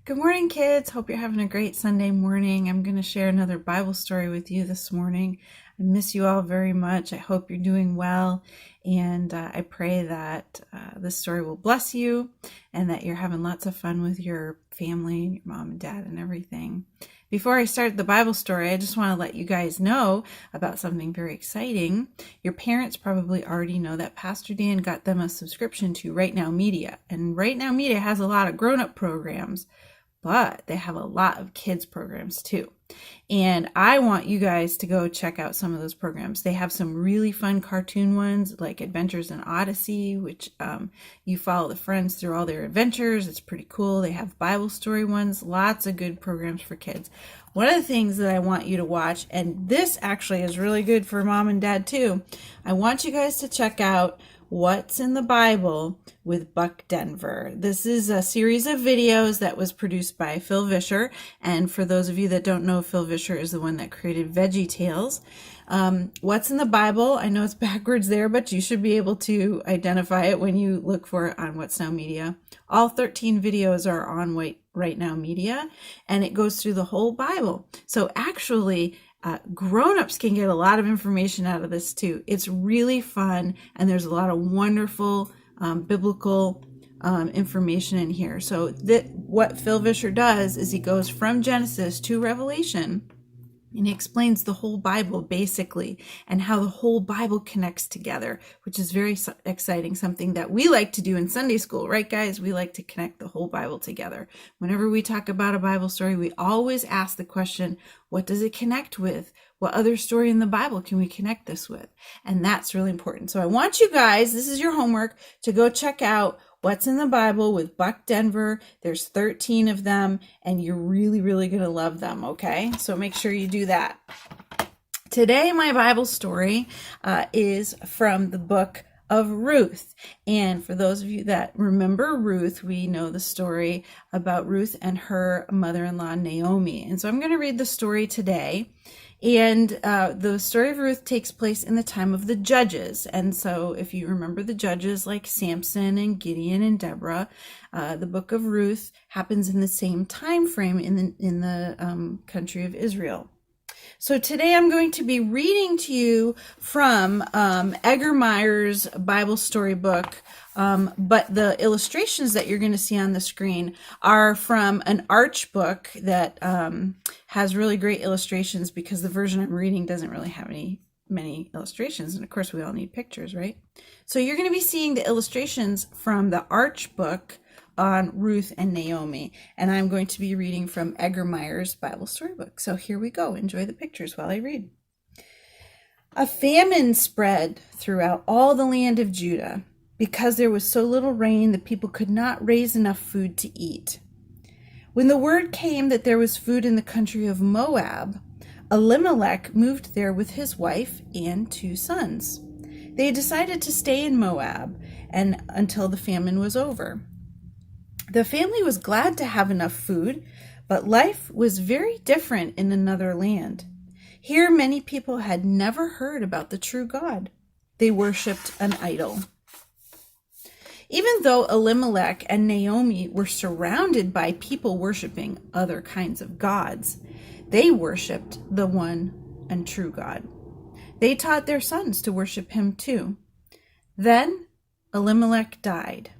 Good morning, kids. Hope you're having a great Sunday morning. I'm going to share another Bible story with you this morning. I miss you all very much. I hope you're doing well, and I pray that this story will bless you and that you're having lots of fun with your family and your mom and dad and everything. Before I start the Bible story, I just want to let you guys know about something very exciting. Your parents probably already know that Pastor Dan got them a subscription to Right Now Media, and Right Now Media has a lot of grown-up programs, but they have a lot of kids programs too. And I want you guys to go check out some of those programs. They have some really fun cartoon ones like Adventures in Odyssey, which you follow the friends through all their adventures. It's pretty cool. They have Bible story ones, lots of good programs for kids. One of the things that I want you to watch, and this actually is really good for mom and dad too, I want you guys to check out What's in the Bible with Buck Denver. This is a series of videos that was produced by Phil Vischer. And for those of you that don't know, Phil Vischer is the one that created Veggie Tales. What's in the Bible? I know it's backwards there, but you should be able to identify it when you look for it on What's Now Media. All 13 videos are on Right Now Media, and it goes through the whole Bible. So actually, grown-ups can get a lot of information out of this too. It's really fun, and there's a lot of wonderful biblical information in here. So what Phil Vischer does is he goes from Genesis to Revelation, and he explains the whole Bible basically, and how the whole Bible connects together, which is very exciting, something that we like to do in Sunday school, right guys? We like to connect the whole Bible together. Whenever we talk about a Bible story, we always ask the question, what does it connect with? What other story in the Bible can we connect this with? And that's really important. So I want you guys, this is your homework, to go check out What's in the Bible with Buck Denver. There's 13 of them, and you're really, really going to love them, okay? So make sure you do that. Today, my Bible story is from the book of Ruth. And for those of you that remember Ruth, we know the story about Ruth and her mother-in-law, Naomi. And so I'm going to read the story today. And the story of Ruth takes place in the time of the Judges. And so if you remember the Judges like Samson and Gideon and Deborah, the book of Ruth happens in the same time frame in the country of Israel. So today I'm going to be reading to you from Edgar Meyer's Bible storybook, but the illustrations that you're going to see on the screen are from an Arch book that has really great illustrations, because the version I'm reading doesn't really have many illustrations, and of course we all need pictures, right? So you're going to be seeing the illustrations from the Arch book on Ruth and Naomi, and I'm going to be reading from Edgar Meyer's Bible storybook. So here we go. Enjoy the pictures while I read. A famine spread throughout all the land of Judah. Because there was so little rain, the people could not raise enough food to eat. When the word came that there was food in the country of Moab, Elimelech moved there with his wife and 2 sons. They decided to stay in Moab until the famine was over. The family was glad to have enough food, but life was very different in another land. Here, many people had never heard about the true God. They worshipped an idol. Even though Elimelech and Naomi were surrounded by people worshiping other kinds of gods, they worshipped the one and true God. They taught their sons to worship him too. Then Elimelech died.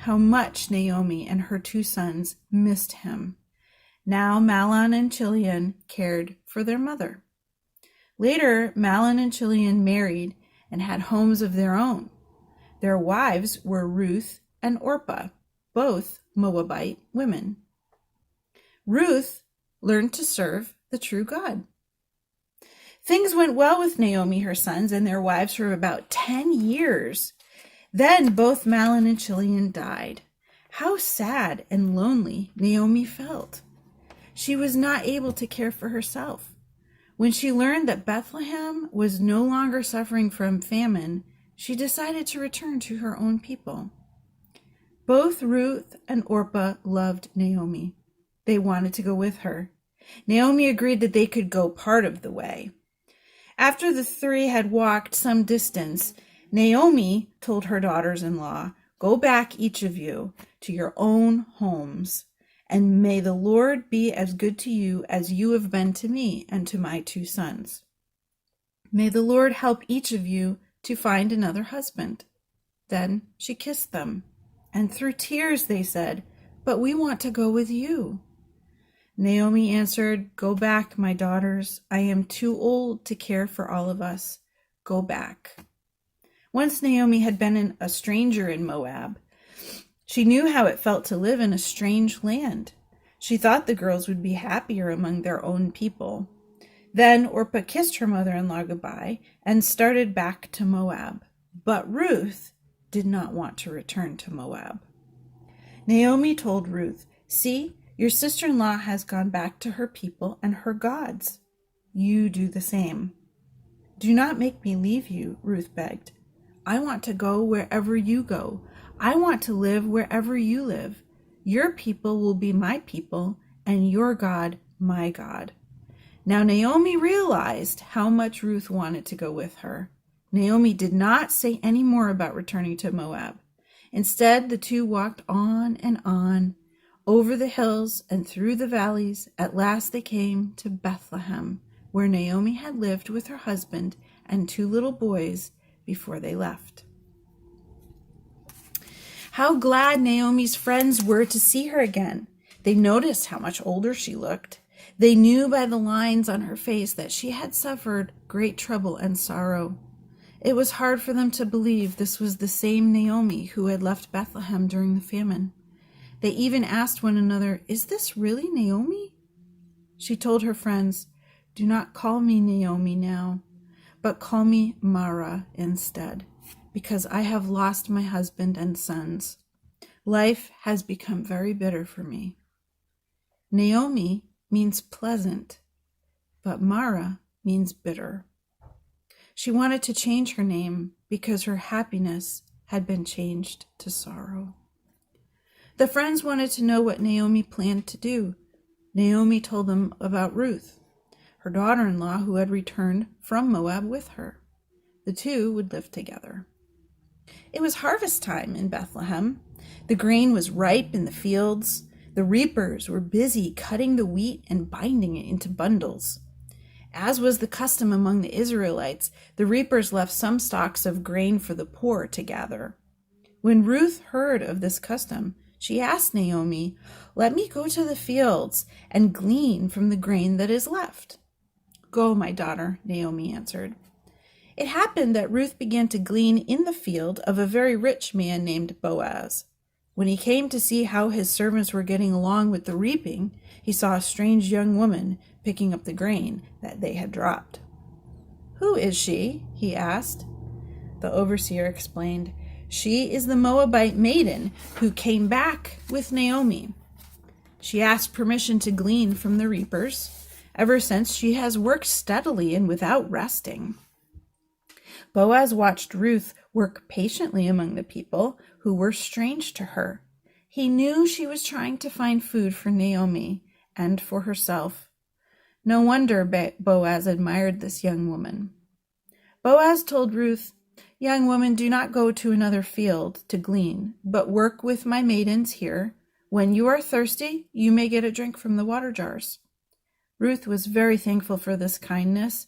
How much Naomi and her 2 sons missed him. Now Mahlon and Chilion cared for their mother. Later, Mahlon and Chilion married and had homes of their own. Their wives were Ruth and Orpah, both Moabite women. Ruth learned to serve the true God. Things went well with Naomi, her sons, and their wives for about 10 years. Then both Mahlon and Chilion died. How sad and lonely Naomi felt. She was not able to care for herself. When she learned that Bethlehem was no longer suffering from famine, she decided to return to her own people. Both Ruth and Orpah loved Naomi. They wanted to go with her. Naomi agreed that they could go part of the way. After the 3 had walked some distance, Naomi told her daughters-in-law, "Go back, each of you, to your own homes and may the Lord be as good to you as you have been to me and to my 2 sons. May the Lord help each of you to find another husband." Then she kissed them, and through tears they said, "But we want to go with you." Naomi answered, "Go back, my daughters. I am too old to care for all of us. Go back." Once Naomi had been a stranger in Moab. She knew how it felt to live in a strange land. She thought the girls would be happier among their own people. Then Orpah kissed her mother-in-law goodbye and started back to Moab. But Ruth did not want to return to Moab. Naomi told Ruth, "See, your sister-in-law has gone back to her people and her gods. You do the same." "Do not make me leave you," Ruth begged. "I want to go wherever you go. I want to live wherever you live. Your people will be my people, and your God my God." Now Naomi realized how much Ruth wanted to go with her. Naomi did not say any more about returning to Moab. Instead, the two walked on and on, over the hills and through the valleys. At last they came to Bethlehem, where Naomi had lived with her husband and 2 little boys before they left. How glad Naomi's friends were to see her again. They noticed how much older she looked. They knew by the lines on her face that she had suffered great trouble and sorrow. It was hard for them to believe this was the same Naomi who had left Bethlehem during the famine. They even asked one another, "Is this really Naomi?" She told her friends, "Do not call me Naomi now, but call me Mara instead, because I have lost my husband and sons. Life has become very bitter for me." Naomi means pleasant, but Mara means bitter. She wanted to change her name because her happiness had been changed to sorrow. The friends wanted to know what Naomi planned to do. Naomi told them about Ruth, her daughter-in-law who had returned from Moab with her. The two would live together. It was harvest time in Bethlehem. The grain was ripe in the fields. The reapers were busy cutting the wheat and binding it into bundles. As was the custom among the Israelites, the reapers left some stalks of grain for the poor to gather. When Ruth heard of this custom, she asked Naomi, "Let me go to the fields and glean from the grain that is left." "Go, my daughter," Naomi answered. It happened that Ruth began to glean in the field of a very rich man named Boaz. When he came to see how his servants were getting along with the reaping, he saw a strange young woman picking up the grain that they had dropped. "Who is she?" he asked. The overseer explained, "She is the Moabite maiden who came back with Naomi. She asked permission to glean from the reapers. Ever since, she has worked steadily and without resting." Boaz watched Ruth work patiently among the people who were strange to her. He knew she was trying to find food for Naomi and for herself. No wonder Boaz admired this young woman. Boaz told Ruth, "Young woman, do not go to another field to glean, but work with my maidens here. When you are thirsty, you may get a drink from the water jars." Ruth was very thankful for this kindness,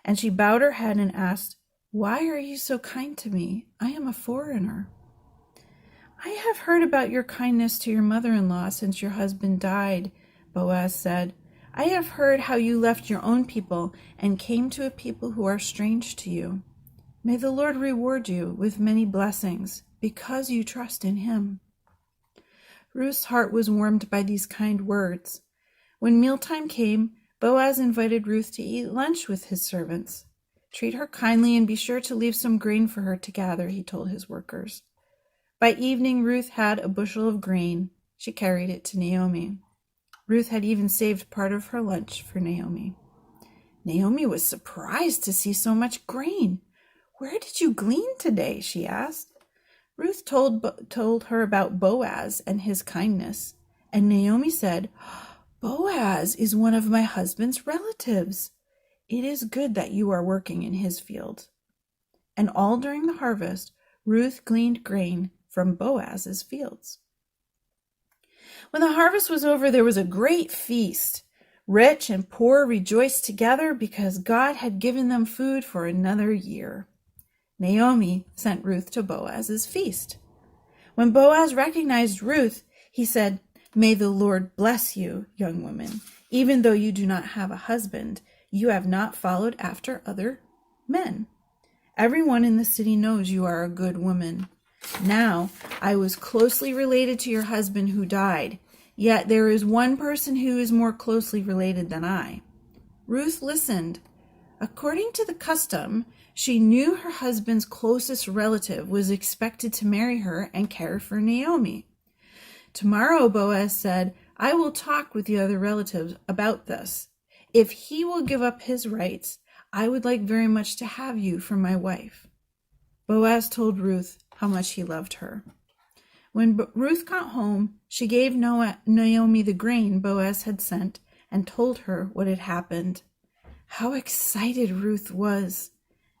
and she bowed her head and asked, "Why are you so kind to me? I am a foreigner." "I have heard about your kindness to your mother-in-law since your husband died," Boaz said. "I have heard how you left your own people and came to a people who are strange to you. May the Lord reward you with many blessings because you trust in him." Ruth's heart was warmed by these kind words. When mealtime came, Boaz invited Ruth to eat lunch with his servants. "Treat her kindly and be sure to leave some grain for her to gather," he told his workers. By evening, Ruth had a bushel of grain. She carried it to Naomi. Ruth had even saved part of her lunch for Naomi. Naomi was surprised to see so much grain. "Where did you glean today?" she asked. Ruth told her about Boaz and his kindness, and Naomi said, "Boaz is one of my husband's relatives. It is good that you are working in his field." And all during the harvest, Ruth gleaned grain from Boaz's fields. When the harvest was over, there was a great feast. Rich and poor rejoiced together because God had given them food for another year. Naomi sent Ruth to Boaz's feast. When Boaz recognized Ruth, he said, "May the Lord bless you, young woman. Even though you do not have a husband, you have not followed after other men. Everyone in the city knows you are a good woman. Now, I was closely related to your husband who died, yet there is one person who is more closely related than I." Ruth listened. According to the custom, she knew her husband's closest relative was expected to marry her and care for Naomi. "Tomorrow," Boaz said, "I will talk with the other relatives about this. If he will give up his rights, I would like very much to have you for my wife." Boaz told Ruth how much he loved her. When Ruth got home, she gave Naomi the grain Boaz had sent and told her what had happened. How excited Ruth was.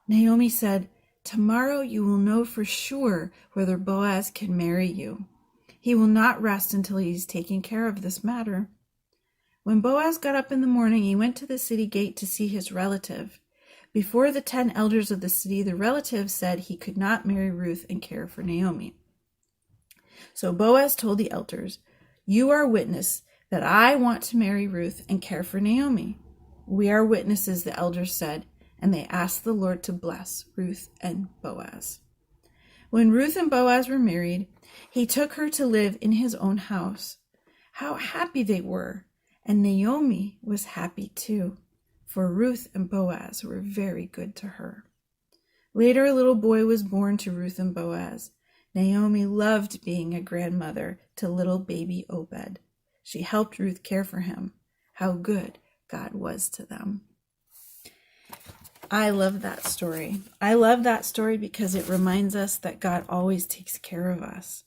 Naomi said, "Tomorrow you will know for sure whether Boaz can marry you. He will not rest until he has taken care of this matter." When Boaz got up in the morning, he went to the city gate to see his relative. Before the 10 elders of the city, the relative said he could not marry Ruth and care for Naomi. So Boaz told the elders, "You are witness that I want to marry Ruth and care for Naomi." "We are witnesses," the elders said, and they asked the Lord to bless Ruth and Boaz. When Ruth and Boaz were married, he took her to live in his own house. How happy they were, and Naomi was happy too, for Ruth and Boaz were very good to her. Later, a little boy was born to Ruth and Boaz. Naomi loved being a grandmother to little baby Obed. She helped Ruth care for him. How good God was to them. I love that story. I love that story because it reminds us that God always takes care of us.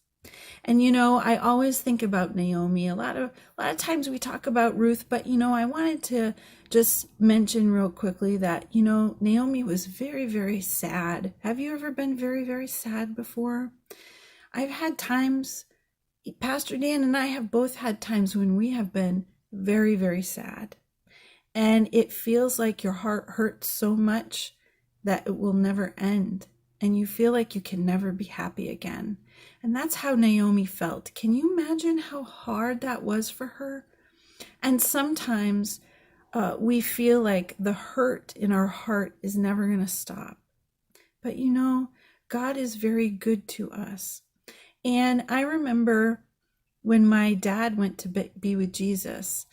And I always think about Naomi. A lot of times we talk about Ruth, but I wanted to just mention real quickly that Naomi was very, very sad. Have you ever been very, very sad before? I've had times, Pastor Dan and I have both had times when we have been very, very sad. And it feels like your heart hurts so much that it will never end. And you feel like you can never be happy again. And that's how Naomi felt. Can you imagine how hard that was for her? And sometimes we feel like the hurt in our heart is never going to stop. But God is very good to us. And I remember when my dad went to be with Jesus.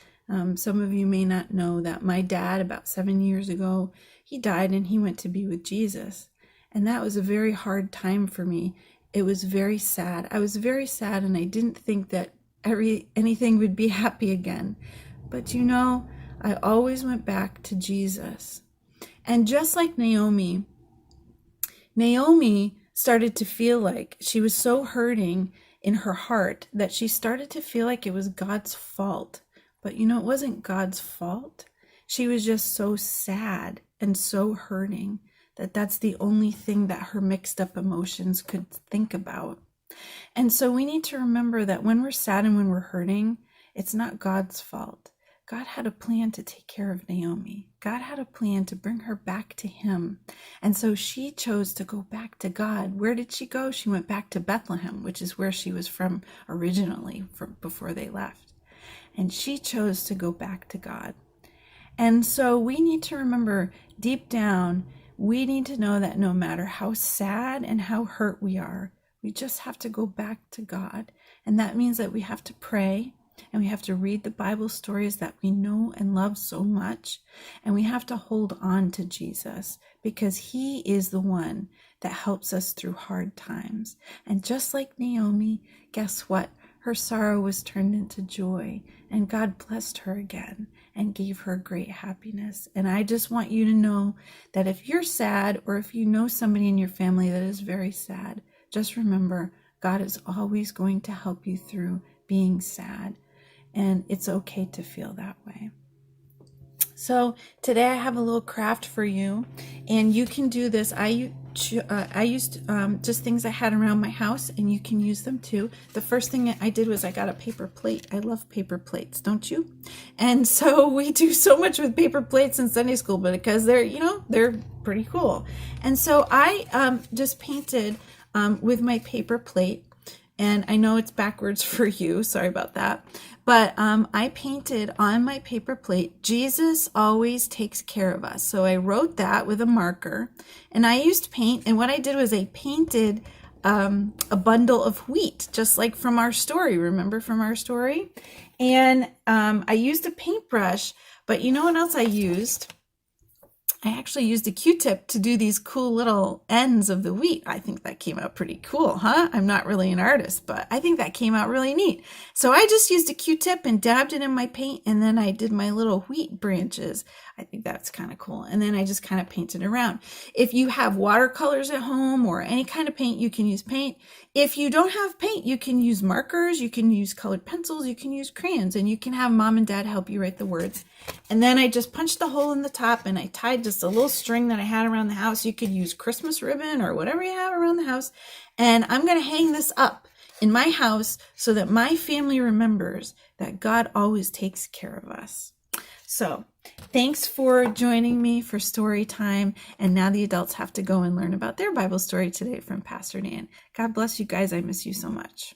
Some of you may not know that my dad, about 7 years ago, he died and he went to be with Jesus. And that was a very hard time for me. It was very sad. I was very sad, and I didn't think that anything would be happy again. But I always went back to Jesus. And just like Naomi started to feel like she was so hurting in her heart that she started to feel like it was God's fault. But it wasn't God's fault. She was just so sad and so hurting that's the only thing that her mixed up emotions could think about. And so we need to remember that when we're sad and when we're hurting, it's not God's fault. God had a plan to take care of Naomi. God had a plan to bring her back to him. And so she chose to go back to God. Where did she go? She went back to Bethlehem, which is where she was from originally, from before they left. And she chose to go back to God. And so we need to remember deep down, we need to know that no matter how sad and how hurt we are, we just have to go back to God. And that means that we have to pray, and we have to read the Bible stories that we know and love so much. And we have to hold on to Jesus, because he is the one that helps us through hard times. And just like Naomi, guess what? Her sorrow was turned into joy, and God blessed her again and gave her great happiness. And I just want you to know that if you're sad, or if you know somebody in your family that is very sad, just remember God is always going to help you through being sad. And it's okay to feel that way. So today I have a little craft for you, and you can do this. I I used just things I had around my house, and you can use them too. The first thing I did was I got a paper plate. I love paper plates, don't you? And so we do so much with paper plates in Sunday school, but because they're pretty cool. And so I just painted with my paper plate. And I know it's backwards for you, sorry about that. But I painted on my paper plate, Jesus always takes care of us. So I wrote that with a marker, and I used paint. And what I did was I painted a bundle of wheat, just like from our story. Remember from our story? And I used a paintbrush, but you know what else I used? I actually used a Q-tip to do these cool little ends of the wheat. I think that came out pretty cool, huh? I'm not really an artist, but I think that came out really neat. So I just used a Q-tip and dabbed it in my paint, and then I did my little wheat branches. I think that's kind of cool. And then I just kind of painted around. If you have watercolors at home or any kind of paint, you can use paint. If you don't have paint, you can use markers, you can use colored pencils, you can use crayons, and you can have mom and dad help you write the words. And then I just punched a hole in the top, and I tied just a little string that I had around the house. You could use Christmas ribbon or whatever you have around the house. And I'm going to hang this up in my house so that my family remembers that God always takes care of us. So thanks for joining me for story time. And now the adults have to go and learn about their Bible story today from Pastor Dan. God bless you guys. I miss you so much.